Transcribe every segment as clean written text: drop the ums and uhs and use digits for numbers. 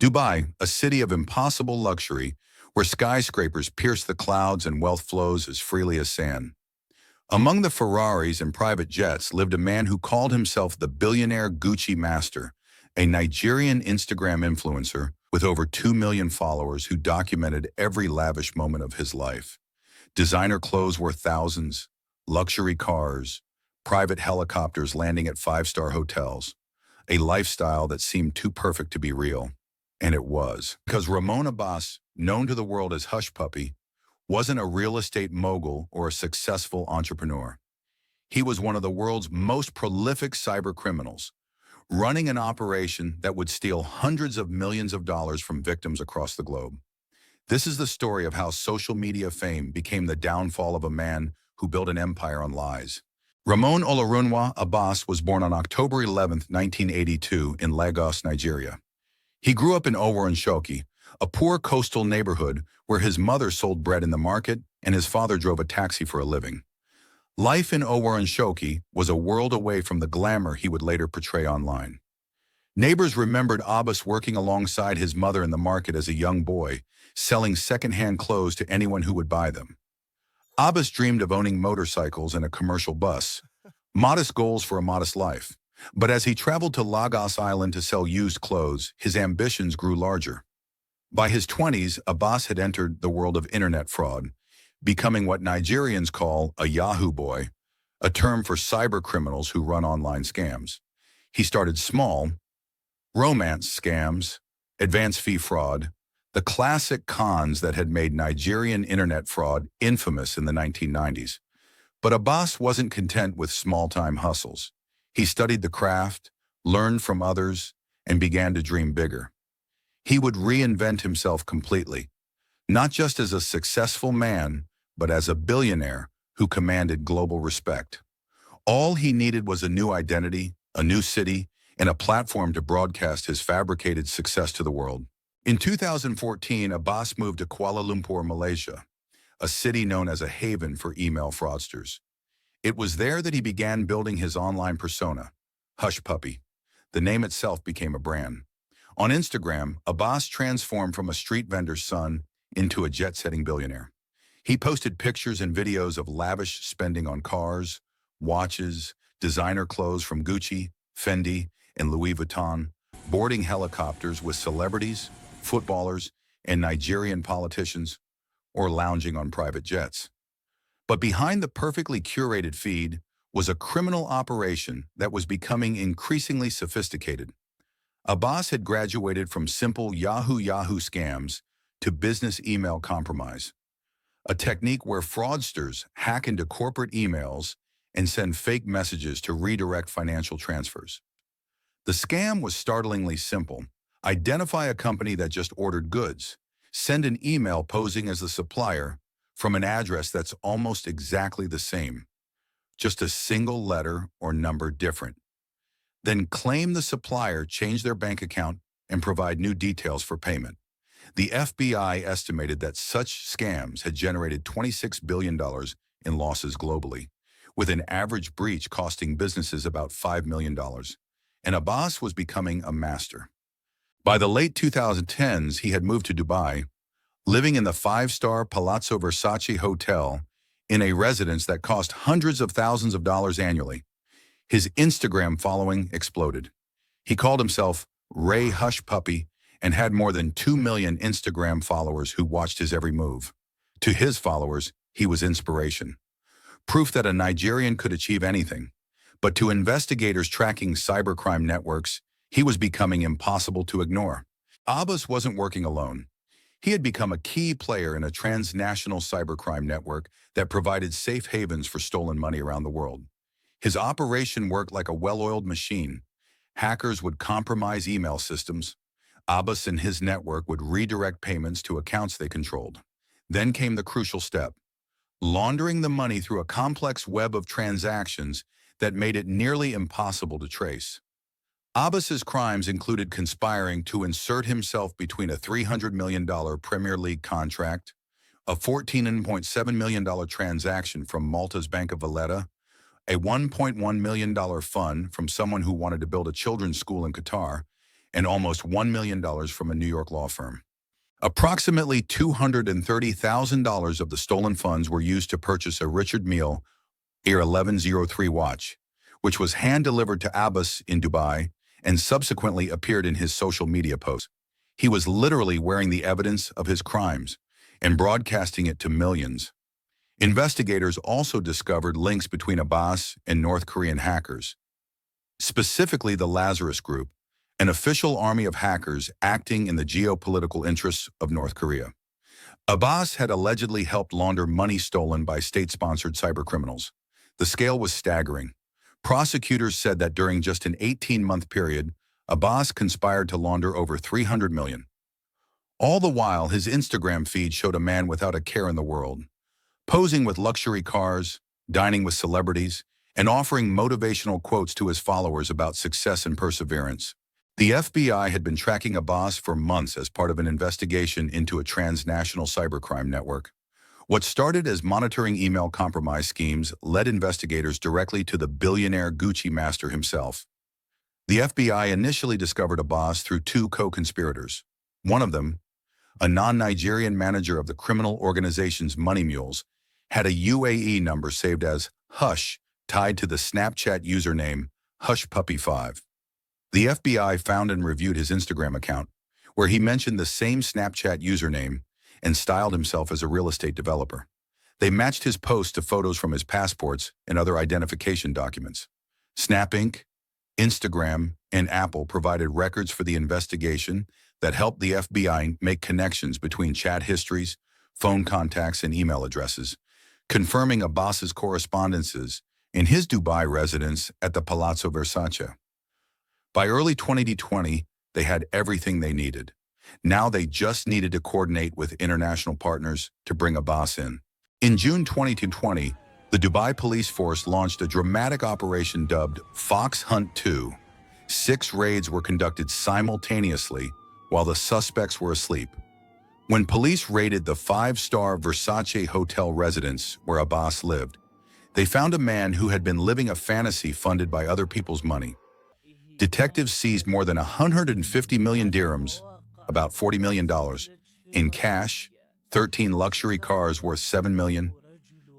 Dubai, a city of impossible luxury, where skyscrapers pierce the clouds and wealth flows as freely as sand. Among the Ferraris and private jets lived a man who called himself the billionaire Gucci master, a Nigerian Instagram influencer with over 2 million followers who documented every lavish moment of his life. Designer clothes worth thousands, luxury cars, private helicopters landing at five-star hotels, a lifestyle that seemed too perfect to be real. And it was. Because Ramon Abbas, known to the world as Hushpuppi, wasn't a real estate mogul or a successful entrepreneur. He was one of the world's most prolific cyber criminals, running an operation that would steal hundreds of millions of dollars from victims across the globe. This is the story of how social media fame became the downfall of a man who built an empire on lies. Ramon Olorunwa Abbas was born on October 11, 1982 in Lagos, Nigeria. He grew up in Oworonshoki, a poor coastal neighborhood where his mother sold bread in the market and his father drove a taxi for a living. Life in Oworonshoki was a world away from the glamour he would later portray online. Neighbors remembered Abbas working alongside his mother in the market as a young boy, selling second-hand clothes to anyone who would buy them. Abbas dreamed of owning motorcycles and a commercial bus, modest goals for a modest life. But as he traveled to Lagos Island to sell used clothes, his ambitions grew larger. By his 20s, Abbas had entered the world of internet fraud, becoming what Nigerians call a Yahoo boy, a term for cyber criminals who run online scams. He started small: romance scams, advance fee fraud, the classic cons that had made Nigerian internet fraud infamous in the 1990s. But Abbas wasn't content with small-time hustles. He studied the craft, learned from others, and began to dream bigger. He would reinvent himself completely, not just as a successful man, but as a billionaire who commanded global respect. All he needed was a new identity, a new city, and a platform to broadcast his fabricated success to the world. In 2014, Abbas moved to Kuala Lumpur, Malaysia, a city known as a haven for email fraudsters. It was there that he began building his online persona, Hushpuppi. The name itself became a brand. On Instagram, Abbas transformed from a street vendor's son into a jet-setting billionaire. He posted pictures and videos of lavish spending on cars, watches, designer clothes from Gucci, Fendi, and Louis Vuitton, boarding helicopters with celebrities, footballers, and Nigerian politicians, or lounging on private jets. But behind the perfectly curated feed was a criminal operation that was becoming increasingly sophisticated. Abbas had graduated from simple Yahoo scams to business email compromise, a technique where fraudsters hack into corporate emails and send fake messages to redirect financial transfers. The scam was startlingly simple. Identify a company that just ordered goods. Send an email posing as the supplier from an address that's almost exactly the same, just a single letter or number different. Then claim the supplier, change their bank account, and provide new details for payment. The FBI estimated that such scams had generated $26 billion in losses globally, with an average breach costing businesses about $5 million. And Abbas was becoming a master. By the late 2010s, he had moved to Dubai, living in the five-star Palazzo Versace hotel in a residence that cost hundreds of thousands of dollars annually. His Instagram following exploded. He called himself Ray Hushpuppi and had more than 2 million Instagram followers who watched his every move. To his followers, he was inspiration, proof that a Nigerian could achieve anything. But to investigators tracking cybercrime networks, he was becoming impossible to ignore. Abbas wasn't working alone. He had become a key player in a transnational cybercrime network that provided safe havens for stolen money around the world. His operation worked like a well-oiled machine. Hackers would compromise email systems. Abbas and his network would redirect payments to accounts they controlled. Then came the crucial step: laundering the money through a complex web of transactions that made it nearly impossible to trace. Abbas's crimes included conspiring to insert himself between a $300 million Premier League contract, a $14.7 million transaction from Malta's Bank of Valletta, a $1.1 million fund from someone who wanted to build a children's school in Qatar, and almost $1 million from a New York law firm. Approximately $230,000 of the stolen funds were used to purchase a Richard Mille Air 1103 watch, which was hand-delivered to Abbas in Dubai and subsequently appeared in his social media posts. He was literally wearing the evidence of his crimes and broadcasting it to millions. Investigators also discovered links between Abbas and North Korean hackers, specifically the Lazarus Group, an official army of hackers acting in the geopolitical interests of North Korea. Abbas had allegedly helped launder money stolen by state-sponsored cybercriminals. The scale was staggering. Prosecutors said that during just an 18-month period, Abbas conspired to launder over $300 million. All the while, his Instagram feed showed a man without a care in the world, posing with luxury cars, dining with celebrities, and offering motivational quotes to his followers about success and perseverance. The FBI had been tracking Abbas for months as part of an investigation into a transnational cybercrime network. What started as monitoring email compromise schemes led investigators directly to the billionaire Gucci master himself. The FBI initially discovered Abbas through two co-conspirators. One of them, a non-Nigerian manager of the criminal organization's Money Mules, had a UAE number saved as Hush, tied to the Snapchat username Hushpuppi5. The FBI found and reviewed his Instagram account, where he mentioned the same Snapchat username and styled himself as a real estate developer. They matched his posts to photos from his passports and other identification documents. Snap Inc., Instagram, and Apple provided records for the investigation that helped the FBI make connections between chat histories, phone contacts, and email addresses, confirming Abbas's correspondences in his Dubai residence at the Palazzo Versace. By early 2020, they had everything they needed. Now they just needed to coordinate with international partners to bring Abbas in. In June 2020, the Dubai police force launched a dramatic operation dubbed Fox Hunt 2. 6 raids were conducted simultaneously while the suspects were asleep. When police raided the 5-star Versace hotel residence where Abbas lived, they found a man who had been living a fantasy funded by other people's money. Detectives seized more than 150 million dirhams, about $40 million, in cash, 13 luxury cars worth $7 million,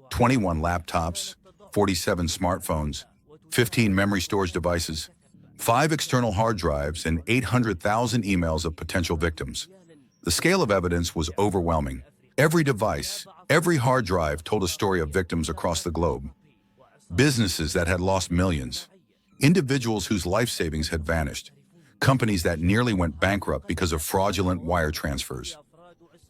21 laptops, 47 smartphones, 15 memory storage devices, 5 external hard drives, and 800,000 emails of potential victims. The scale of evidence was overwhelming. Every device, every hard drive told a story of victims across the globe. Businesses that had lost millions, individuals whose life savings had vanished, companies that nearly went bankrupt because of fraudulent wire transfers.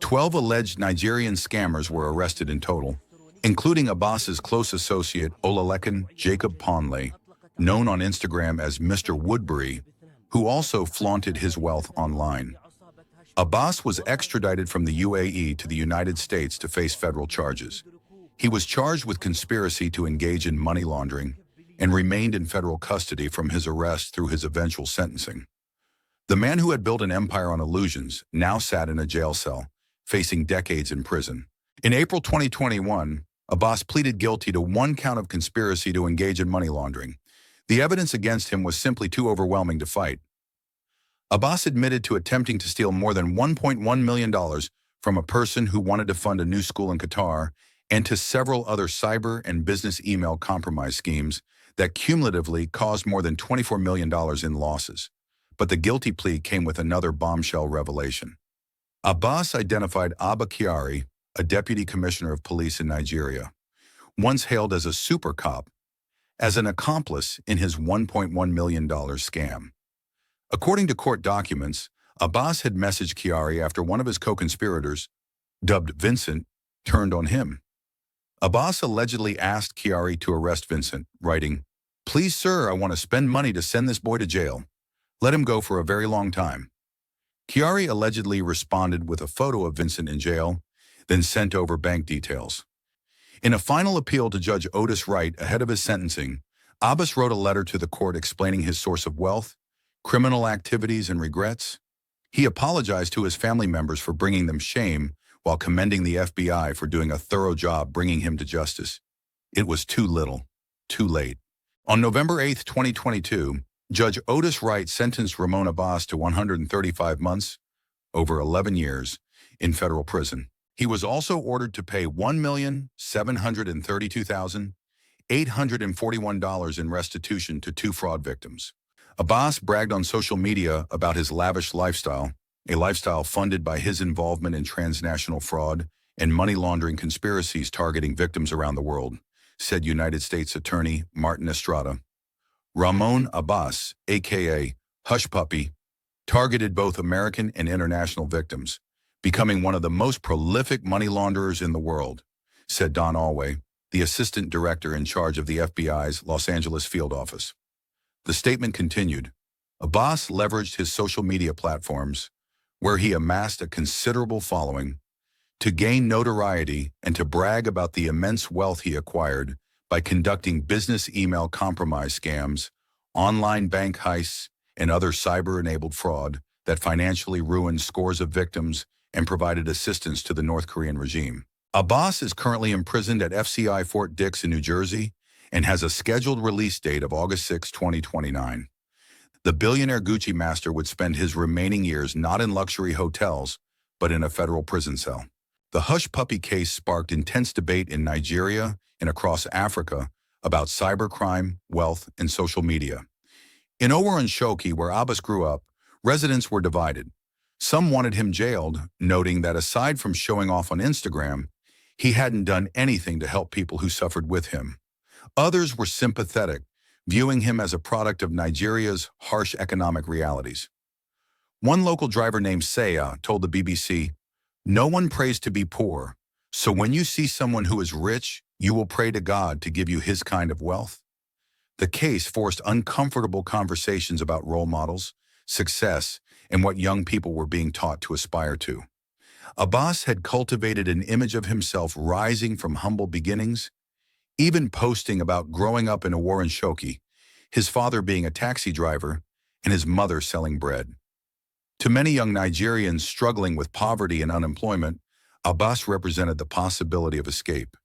12 alleged Nigerian scammers were arrested in total, including Abbas's close associate Olalekan Jacob Ponley, known on Instagram as Mr. Woodbury, who also flaunted his wealth online. Abbas was extradited from the UAE to the United States to face federal charges. He was charged with conspiracy to engage in money laundering and remained in federal custody from his arrest through his eventual sentencing. The man who had built an empire on illusions now sat in a jail cell, facing decades in prison. In April 2021, Abbas pleaded guilty to 1 count of conspiracy to engage in money laundering. The evidence against him was simply too overwhelming to fight. Abbas admitted to attempting to steal more than $1.1 million from a person who wanted to fund a new school in Qatar and to several other cyber and business email compromise schemes that cumulatively caused more than $24 million in losses. But the guilty plea came with another bombshell revelation. Abbas identified Abba Kyari, a deputy commissioner of police in Nigeria, once hailed as a super cop, as an accomplice in his $1.1 million scam. According to court documents, Abbas had messaged Kyari after one of his co-conspirators, dubbed Vincent, turned on him. Abbas allegedly asked Kyari to arrest Vincent, writing, "Please, sir, I want to spend money to send this boy to jail. Let him go for a very long time." Kyari allegedly responded with a photo of Vincent in jail, then sent over bank details. In a final appeal to Judge Otis Wright ahead of his sentencing, Abbas wrote a letter to the court explaining his source of wealth, criminal activities, and regrets. He apologized to his family members for bringing them shame while commending the FBI for doing a thorough job bringing him to justice. It was too little, too late. On November 8, 2022, Judge Otis Wright sentenced Ramon Abbas to 135 months, over 11 years, in federal prison. He was also ordered to pay $1,732,841 in restitution to two fraud victims. Abbas bragged on social media about his lavish lifestyle, a lifestyle funded by his involvement in transnational fraud and money laundering conspiracies targeting victims around the world, said United States Attorney Martin Estrada. Ramon Abbas, a.k.a. Hushpuppi, targeted both American and international victims, becoming one of the most prolific money launderers in the world, said Don Alway, the assistant director in charge of the FBI's Los Angeles field office. The statement continued, Abbas leveraged his social media platforms, where he amassed a considerable following, to gain notoriety and to brag about the immense wealth he acquired by conducting business email compromise scams, online bank heists, and other cyber-enabled fraud that financially ruined scores of victims and provided assistance to the North Korean regime. Abbas is currently imprisoned at FCI Fort Dix in New Jersey and has a scheduled release date of August 6, 2029. The billionaire Gucci master would spend his remaining years not in luxury hotels, but in a federal prison cell. The Hushpuppi case sparked intense debate in Nigeria and across Africa about cybercrime, wealth, and social media. In Oworonshoki, where Abbas grew up, residents were divided. Some wanted him jailed, noting that aside from showing off on Instagram, he hadn't done anything to help people who suffered with him. Others were sympathetic, viewing him as a product of Nigeria's harsh economic realities. One local driver named Saya told the BBC, "No one prays to be poor, so when you see someone who is rich, you will pray to God to give you his kind of wealth." The case forced uncomfortable conversations about role models, success, and what young people were being taught to aspire to. Abbas had cultivated an image of himself rising from humble beginnings, even posting about growing up in Oworonshoki, his father being a taxi driver and his mother selling bread. To many young Nigerians struggling with poverty and unemployment, Abbas represented the possibility of escape.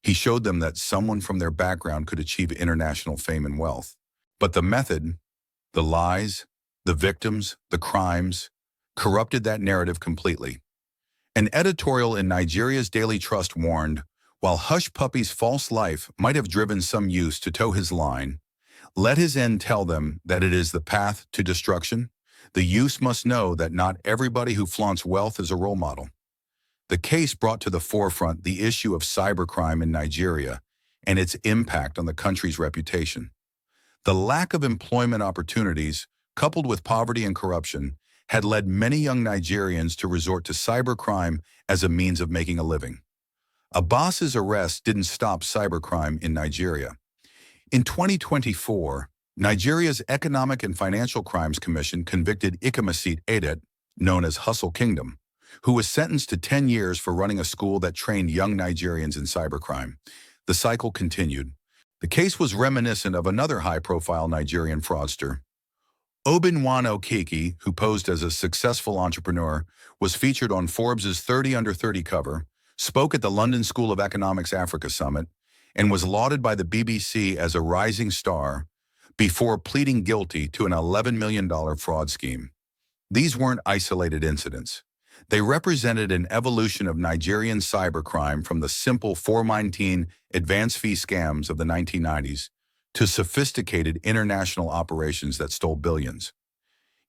He showed them that someone from their background could achieve international fame and wealth. But the method, the lies, the victims, the crimes, corrupted that narrative completely. An editorial in Nigeria's Daily Trust warned, while Hushpuppi's false life might have driven some youths to toe his line, let his end tell them that it is the path to destruction. The youths must know that not everybody who flaunts wealth is a role model. The case brought to the forefront the issue of cybercrime in Nigeria and its impact on the country's reputation. The lack of employment opportunities, coupled with poverty and corruption, had led many young Nigerians to resort to cybercrime as a means of making a living. Abbas's arrest didn't stop cybercrime in Nigeria. In 2024, Nigeria's Economic and Financial Crimes Commission convicted Ikemasit Adet, known as Hustle Kingdom, who was sentenced to 10 years for running a school that trained young Nigerians in cybercrime. The cycle continued. The case was reminiscent of another high-profile Nigerian fraudster. Obinwano Kiki, who posed as a successful entrepreneur, was featured on Forbes' 30 Under 30 cover, spoke at the London School of Economics Africa Summit, and was lauded by the BBC as a rising star before pleading guilty to an $11 million fraud scheme. These weren't isolated incidents. They represented an evolution of Nigerian cybercrime from the simple 419 advance fee scams of the 1990s to sophisticated international operations that stole billions.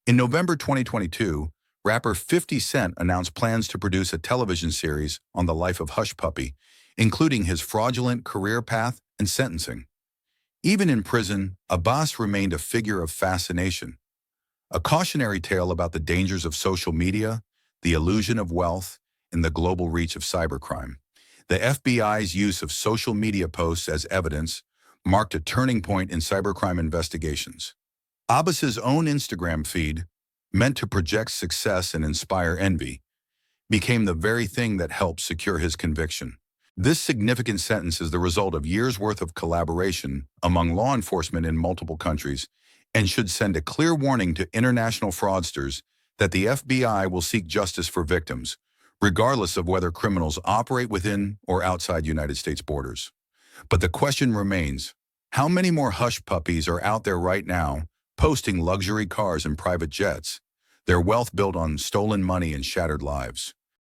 In November 2022, rapper 50 Cent announced plans to produce a television series on the life of Hushpuppi, including his fraudulent career path and sentencing. Even in prison, Abbas remained a figure of fascination, a cautionary tale about the dangers of social media, the illusion of wealth, and the global reach of cybercrime. The FBI's use of social media posts as evidence marked a turning point in cybercrime investigations. Abbas's own Instagram feed, meant to project success and inspire envy, became the very thing that helped secure his conviction. This significant sentence is the result of years' worth of collaboration among law enforcement in multiple countries and should send a clear warning to international fraudsters that the FBI will seek justice for victims, regardless of whether criminals operate within or outside United States borders. But the question remains, how many more Hushpuppis are out there right now posting luxury cars and private jets, their wealth built on stolen money and shattered lives.